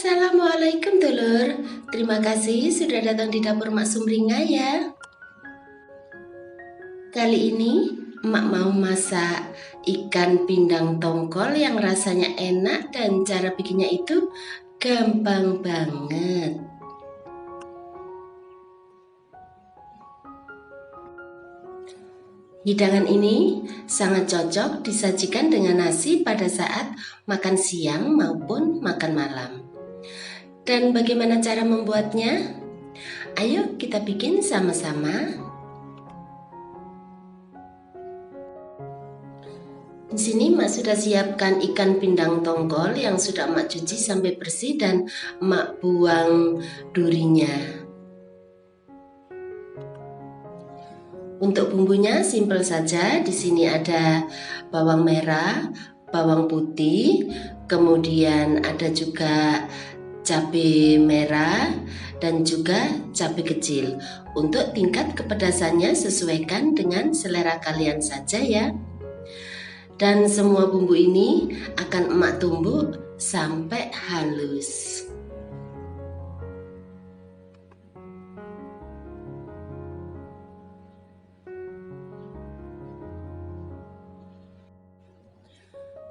Assalamualaikum dulur. Terima kasih sudah datang di dapur Mak Sumringah ya. Kali ini Mak mau masak ikan pindang tongkol yang rasanya enak dan cara bikinnya itu gampang banget. Hidangan ini sangat cocok disajikan dengan nasi pada saat makan siang maupun makan malam. Dan bagaimana cara membuatnya? Ayo kita bikin sama-sama. Di sini Mak sudah siapkan ikan pindang tongkol yang sudah Mak cuci sampai bersih dan Mak buang durinya. Untuk bumbunya simpel saja. Di sini ada bawang merah, bawang putih, kemudian ada juga cabai merah dan juga cabai kecil. Untuk tingkat kepedasannya sesuaikan dengan selera kalian saja ya. Dan semua bumbu ini akan emak tumbuk sampai halus.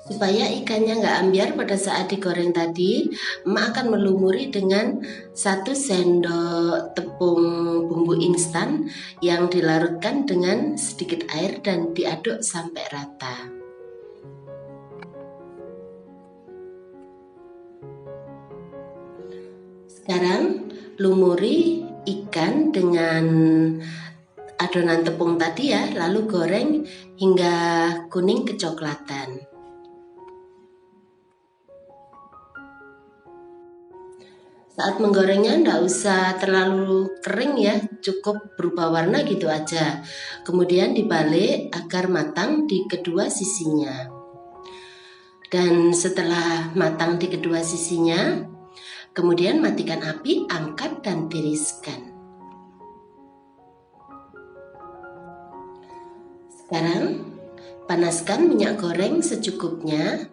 Supaya ikannya nggak ambiar pada saat digoreng tadi, emak akan melumuri dengan 1 sendok tepung bumbu instan yang dilarutkan dengan sedikit air dan diaduk sampai rata. Sekarang lumuri ikan dengan adonan tepung tadi ya, lalu goreng hingga kuning kecoklatan. Saat menggorengnya enggak usah terlalu kering ya, cukup berubah warna gitu aja. Kemudian dibalik agar matang di kedua sisinya. Dan setelah matang di kedua sisinya, kemudian matikan api, angkat dan tiriskan. Sekarang panaskan minyak goreng secukupnya.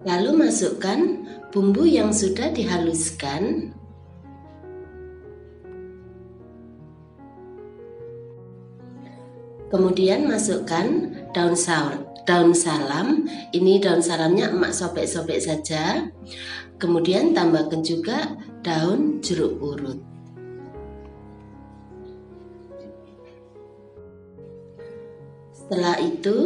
Lalu masukkan bumbu yang sudah dihaluskan. Kemudian masukkan daun salam. Ini daun salamnya emak sobek-sobek saja. Kemudian tambahkan juga daun jeruk purut. Setelah itu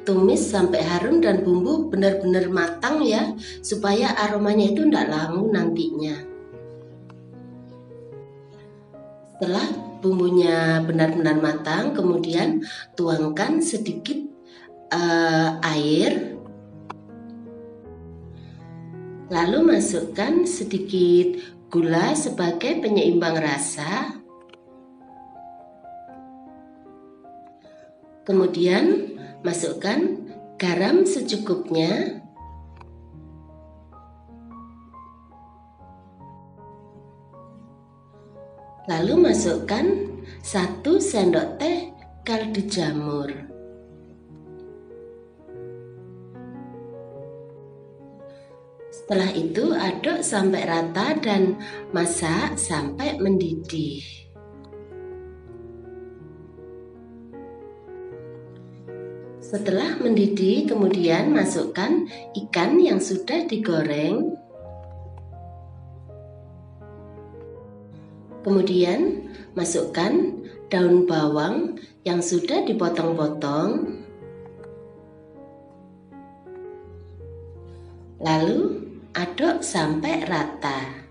tumis sampai harum dan bumbu benar-benar matang ya, supaya aromanya itu tidak langu nantinya. Setelah bumbunya benar-benar matang, kemudian tuangkan sedikit air. Lalu masukkan sedikit gula sebagai penyeimbang rasa. Kemudian masukkan garam secukupnya. Lalu masukkan 1 sendok teh kaldu jamur. Setelah itu aduk sampai rata dan masak sampai mendidih. Setelah mendidih, kemudian masukkan ikan yang sudah digoreng. Kemudian masukkan daun bawang yang sudah dipotong-potong. Lalu aduk sampai rata.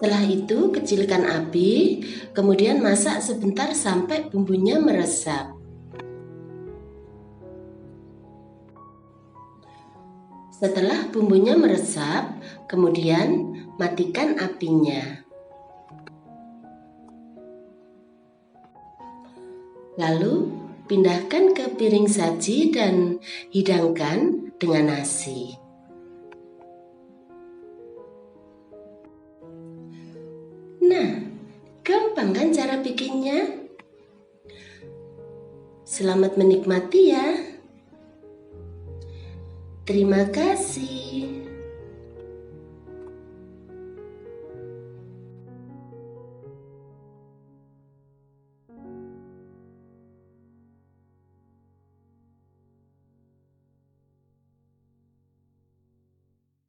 Setelah itu kecilkan api, kemudian masak sebentar sampai bumbunya meresap. Setelah bumbunya meresap, kemudian matikan apinya. Lalu pindahkan ke piring saji dan hidangkan dengan nasi. Nah, gampang Gampang kan cara bikinnya? Selamat menikmati ya. Terima kasih.